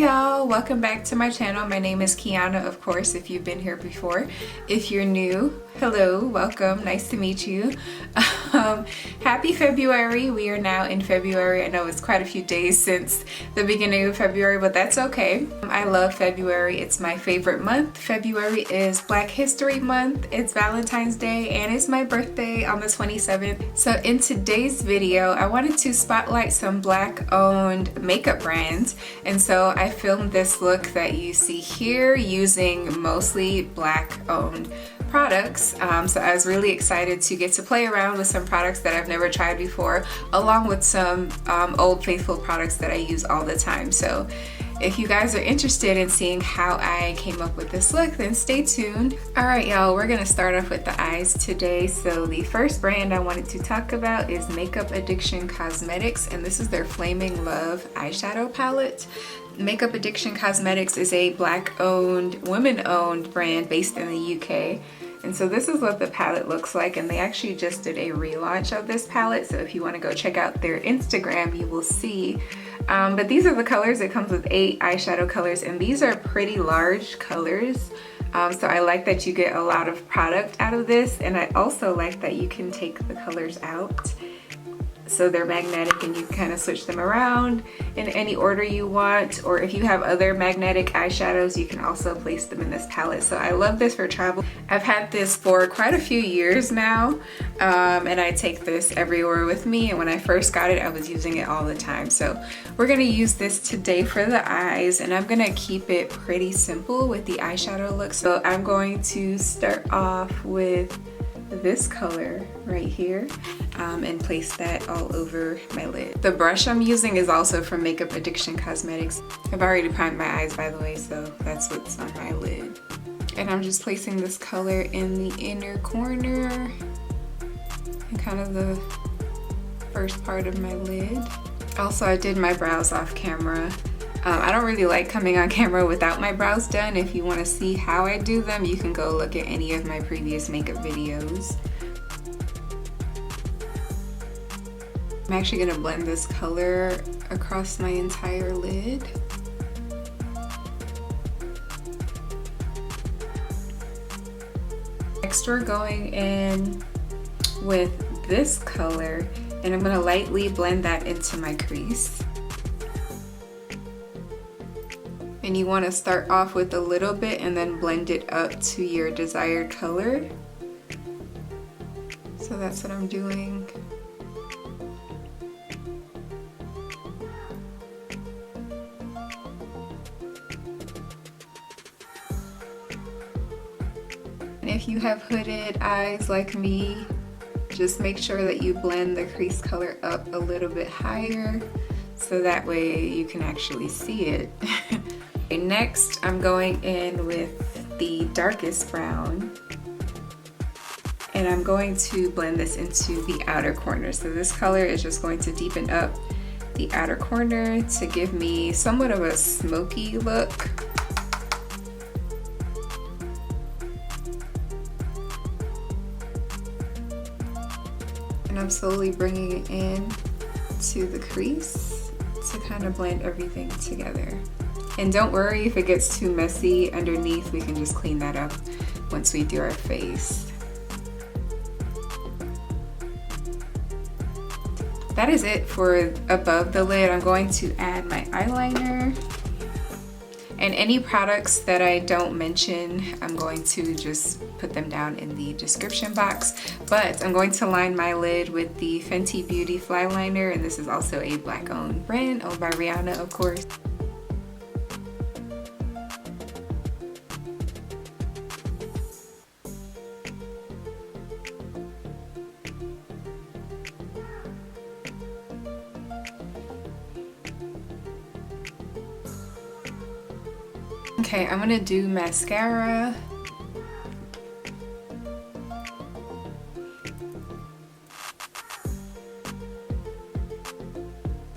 y'all, welcome back to my channel. My name is Kiana, of course, if you've been here before. If you're new, hello, welcome, nice to meet you. Happy February. We are now in February. I know it's quite a few days since the beginning of February, but that's okay. I love February. It's my favorite month. February is Black History Month, it's Valentine's Day, and it's my birthday on the 27th. So in today's video, I wanted to spotlight some Black owned makeup brands. And so I filmed this look that you see here using mostly Black owned products. So I was really excited to get to play around with some products that I've never tried before, along with some old faithful products that I use all the time. So if you guys are interested in seeing how I came up with this look, then stay tuned. All right, y'all, we're gonna start off with the eyes today. So the first brand I wanted to talk about is Makeup Addiction Cosmetics, and this is their Flaming Love eyeshadow palette. Makeup Addiction Cosmetics is a Black owned, women owned brand based in the UK. And so this is what the palette looks like, and they actually just did a relaunch of this palette. So if you want to go check out their Instagram, you will see. But these are the colors. It comes with 8 eyeshadow colors, and these are pretty large colors. So I like that you get a lot of product out of this, and I also like that you can take the colors out. So they're magnetic and you can kind of switch them around in any order you want, or if you have other magnetic eyeshadows, you can also place them in this palette. So I love this for travel. I've had this for quite a few years now, and I take this everywhere with me, and when I first got it, I was using it all the time. So we're gonna use this today for the eyes, and I'm gonna keep it pretty simple with the eyeshadow look. So I'm going to start off with this color right here and place that all over my lid. The brush I'm using is also from Makeup Addiction Cosmetics. I've already primed my eyes, by the way, so that's what's on my lid. And I'm just placing this color in the inner corner and kind of the first part of my lid. Also, I did my brows off camera. I don't really like coming on camera without my brows done. If you want to see how I do them, you can go look at any of my previous makeup videos. I'm actually going to blend this color across my entire lid. Next, we're going in with this color, and I'm going to lightly blend that into my crease. And you want to start off with a little bit and then blend it up to your desired color. So that's what I'm doing. And if you have hooded eyes like me, just make sure that you blend the crease color up a little bit higher, so that way you can actually see it. Next, I'm going in with the darkest brown, and I'm going to blend this into the outer corner. So this color is just going to deepen up the outer corner to give me somewhat of a smoky look. And I'm slowly bringing it in to the crease to kind of blend everything together. And don't worry if it gets too messy underneath, we can just clean that up once we do our face. That is it for above the lid. I'm going to add my eyeliner. And any products that I don't mention, I'm going to just put them down in the description box. But I'm going to line my lid with the Fenty Beauty Fly Liner, and this is also a Black owned brand, owned by Rihanna, of course. Okay, I'm gonna do mascara.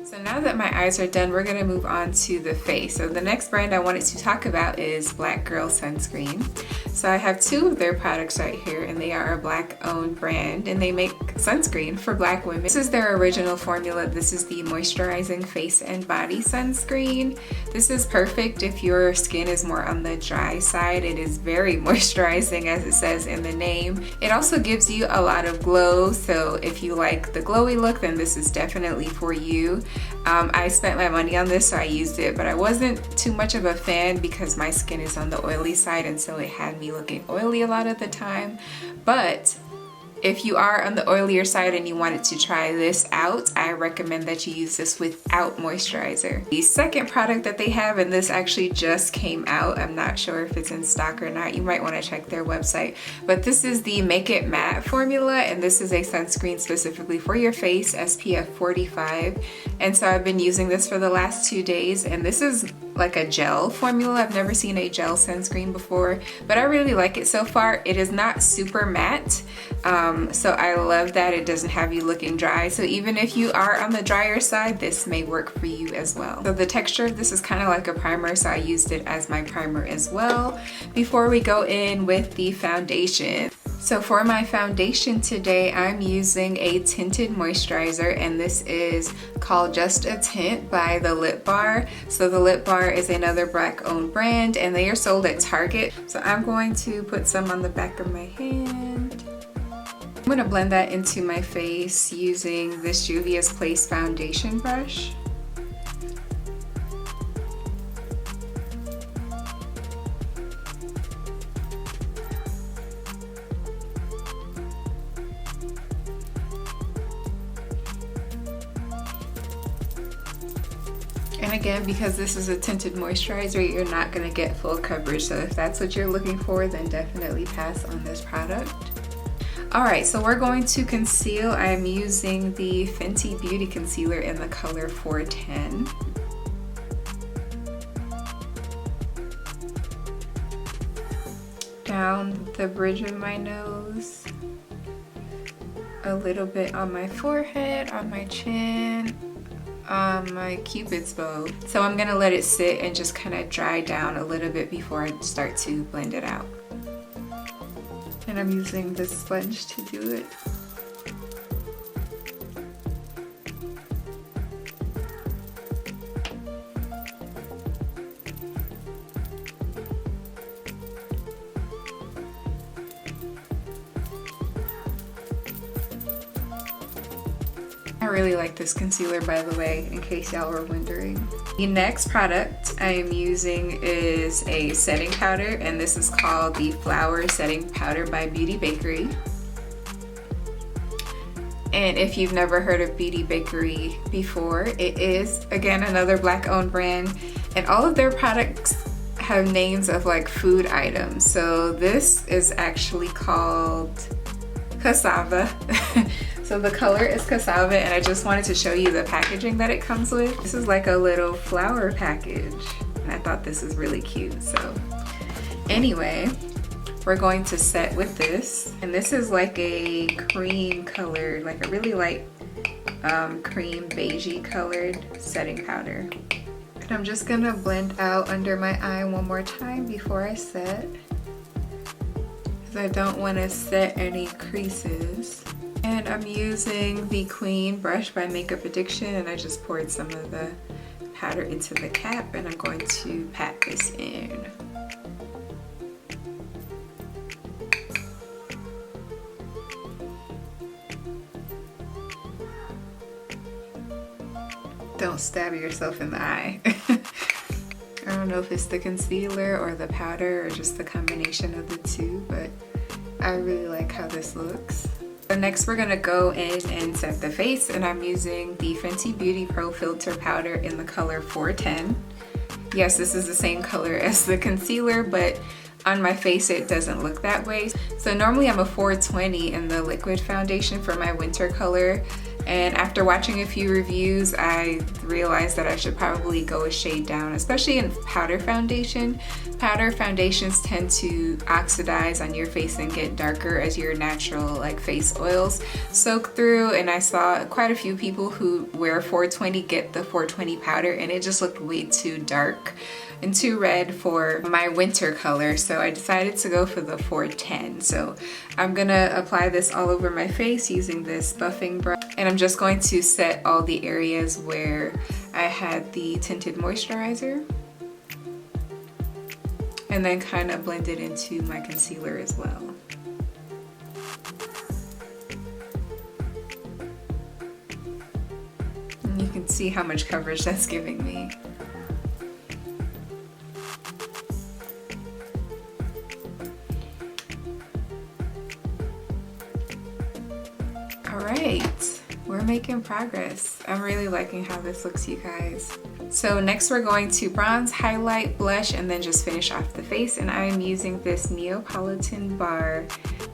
So now that my my eyes are done, we're gonna move on to the face. So the next brand I wanted to talk about is Girl Sunscreen. So I have two of their products right here, and they are a Black owned brand, and they make sunscreen for Black women. This is their original formula. This is the Moisturizing Face and Body Sunscreen. This is perfect if your skin is more on the dry side. It is very moisturizing, as it says in the name. It also gives you a lot of glow, so if you like the glowy look, then this is definitely for you. I spent my money on this, so I used it, but I wasn't too much of a fan because my skin is on the oily side, and so it had me looking oily a lot of the time. But if you are on the oilier side and you wanted to try this out, I recommend that you use this without moisturizer. The second product that they have, and this actually just came out, I'm not sure if it's in stock or not, you might want to check their website, but this is the Make It Matte formula, and this is a sunscreen specifically for your face, SPF 45. And so I've been using this for the last 2 days, and this is like a gel formula. I've never seen a gel sunscreen before, but I really like it so far. It is not super matte, so I love that it doesn't have you looking dry. So even if you are on the drier side, this may work for you as well. So the texture of this is kind of like a primer, so I used it as my primer as well. Before we go in with the foundation, so for my foundation today, I'm using a tinted moisturizer, and this is called Just a Tint by the Lip Bar. So the Lip Bar is another Black owned brand, and they are sold at Target. So I'm going to put some on the back of my hand. I'm going to blend that into my face using this Juvia's Place foundation brush. And again, because this is a tinted moisturizer, you're not going to get full coverage. So if that's what you're looking for, then definitely pass on this product. Alright, so we're going to conceal. I'm using the Fenty Beauty concealer in the color 410. Down the bridge of my nose, a little bit on my forehead, on my chin, on my cupid's bow. So I'm gonna let it sit and just kind of dry down a little bit before I start to blend it out. And I'm using this sponge to do it. I really like this concealer, by the way, in case y'all were wondering. The next product I am using is a setting powder, and this is called the Flower Setting Powder by Bakerie. And if you've never heard of Bakerie before, it is, again, another Black owned brand, and all of their products have names of like food items. So this is actually called Cassava. So the color is Cassava, and I just wanted to show you the packaging that it comes with. This is like a little flower package, and I thought this is really cute. So anyway, we're going to set with this, and this is like a cream colored, like a really light cream beigey colored setting powder. And I'm just gonna blend out under my eye one more time before I set, because I don't want to set any creases. And I'm using the Queen brush by Makeup Addiction, and I just poured some of the powder into the cap, and I'm going to pat this in. Don't stab yourself in the eye. I don't know if it's the concealer or the powder or just the combination of the two, but I really like how this looks. So next we're gonna go in and set the face, and I'm using the Fenty Beauty Pro Filtr powder in the color 410. Yes, this is the same color as the concealer, but on my face it doesn't look that way. So normally I'm a 420 in the liquid foundation for my winter color. And after watching a few reviews, I realized that I should probably go a shade down, especially in powder foundation. Powder foundations tend to oxidize on your face and get darker as your natural like face oils soak through. And I saw quite a few people who wear 420 get the 420 powder, and it just looked way too dark and too red for my winter color, so I decided to go for the 410. So I'm gonna apply this all over my face using this buffing brush, and I'm just going to set all the areas where I had the tinted moisturizer, and then kind of blend it into my concealer as well. And you can see how much coverage that's giving me. Alright, we're making progress. I'm really liking how this looks, you guys. So next we're going to bronze, highlight, blush, and then just finish off the face. And I am using this Neapolitan Bar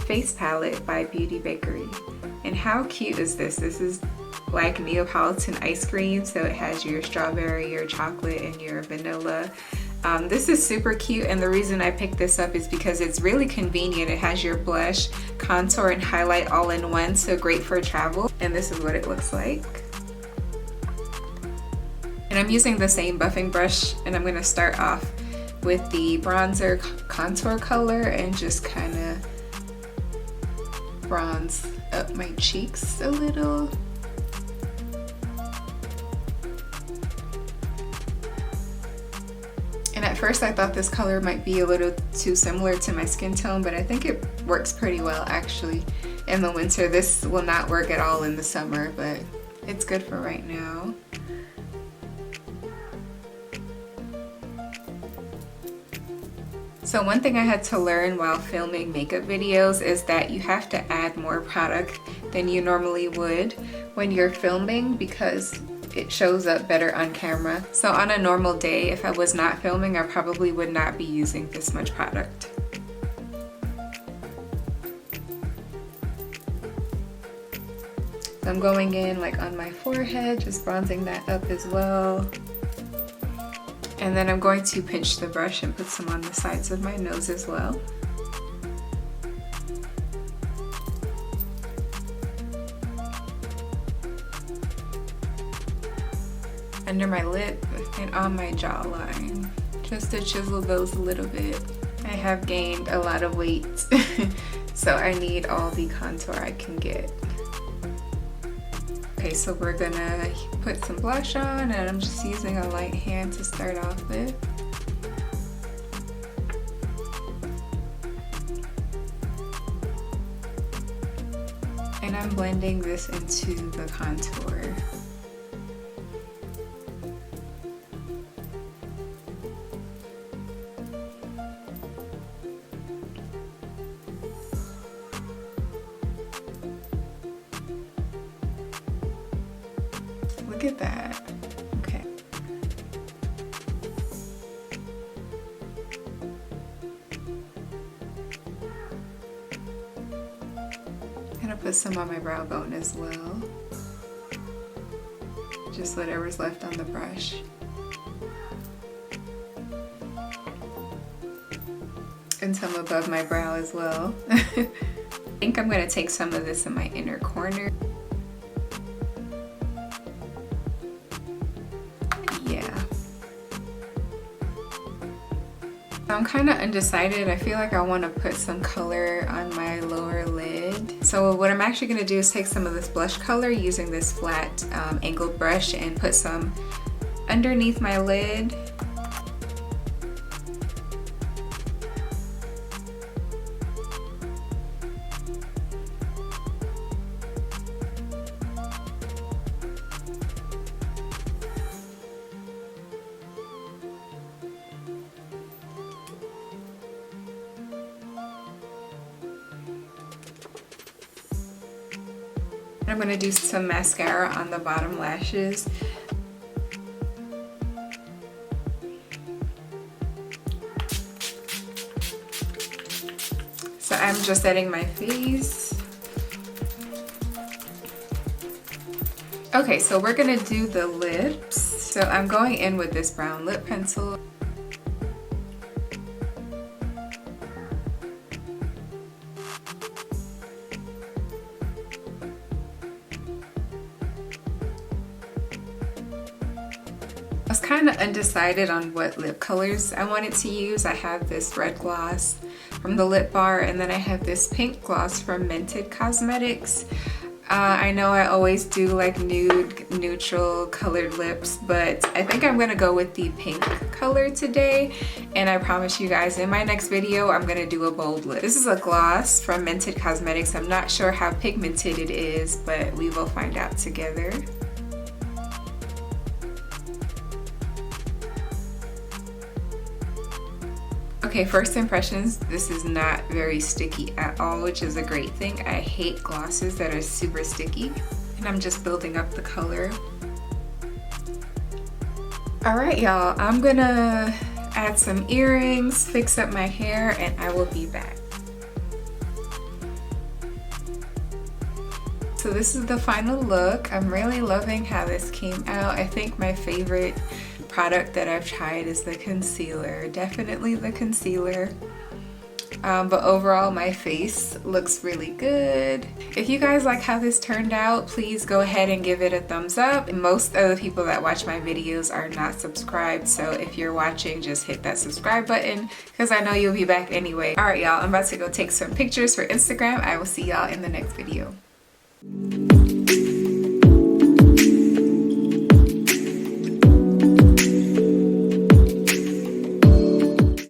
face palette by Bakerie. And how cute is this? This is like Neapolitan ice cream, so it has your strawberry, your chocolate, and your vanilla. This is super cute, and the reason I picked this up is because it's really convenient. It has your blush, contour, and highlight all in one, so great for travel. And this is what it looks like. And I'm using the same buffing brush, and I'm gonna start off with the bronzer contour color and just kind of bronze up my cheeks a little. And at first I thought this color might be a little too similar to my skin tone, but I think it works pretty well actually in the winter. This will not work at all in the summer, but it's good for right now. So one thing I had to learn while filming makeup videos is that you have to add more product than you normally would when you're filming, because it shows up better on camera. So on a normal day, if I was not filming, I probably would not be using this much product. So I'm going in like on my forehead, just bronzing that up as well. And then I'm going to pinch the brush and put some on the sides of my nose as well. Under my lip and on my jawline, just to chisel those a little bit. I have gained a lot of weight, so I need all the contour I can get. Okay, so we're gonna put some blush on, and I'm just using a light hand to start off with. And I'm blending this into the contour. Look at that. Okay. I'm gonna put some on my brow bone as well. Just whatever's left on the brush. And some above my brow as well. I think I'm gonna take some of this in my inner corner. I'm kind of undecided. I feel like I want to put some color on my lower lid. So what I'm actually going to do is take some of this blush color using this flat angled brush and put some underneath my lid. I'm going to do some mascara on the bottom lashes. So I'm just setting my face. Okay, so we're gonna do the lips. So I'm going in with this brown lip pencil. I was kind of undecided on what lip colors I wanted to use. I have this red gloss from the Lip Bar, and then I have this pink gloss from Mented Cosmetics. I know I always do like nude, neutral colored lips, but I think I'm gonna go with the pink color today. And I promise you guys, in my next video, I'm gonna do a bold lip. This is a gloss from Mented Cosmetics. I'm not sure how pigmented it is, but we will find out together. Okay, first impressions, this is not very sticky at all, which is a great thing. I hate glosses that are super sticky. And I'm just building up the color. All right, y'all, I'm gonna add some earrings, fix up my hair, and I will be back. So this is the final look. I'm really loving how this came out. I think my favorite product that I've tried is the concealer. Definitely the concealer. But overall my face looks really good. If you guys like how this turned out, please go ahead and give it a thumbs up. Most of the people that watch my videos are not subscribed, so if you're watching, just hit that subscribe button because I know you'll be back anyway. Alright y'all, I'm about to go take some pictures for Instagram. I will see y'all in the next video.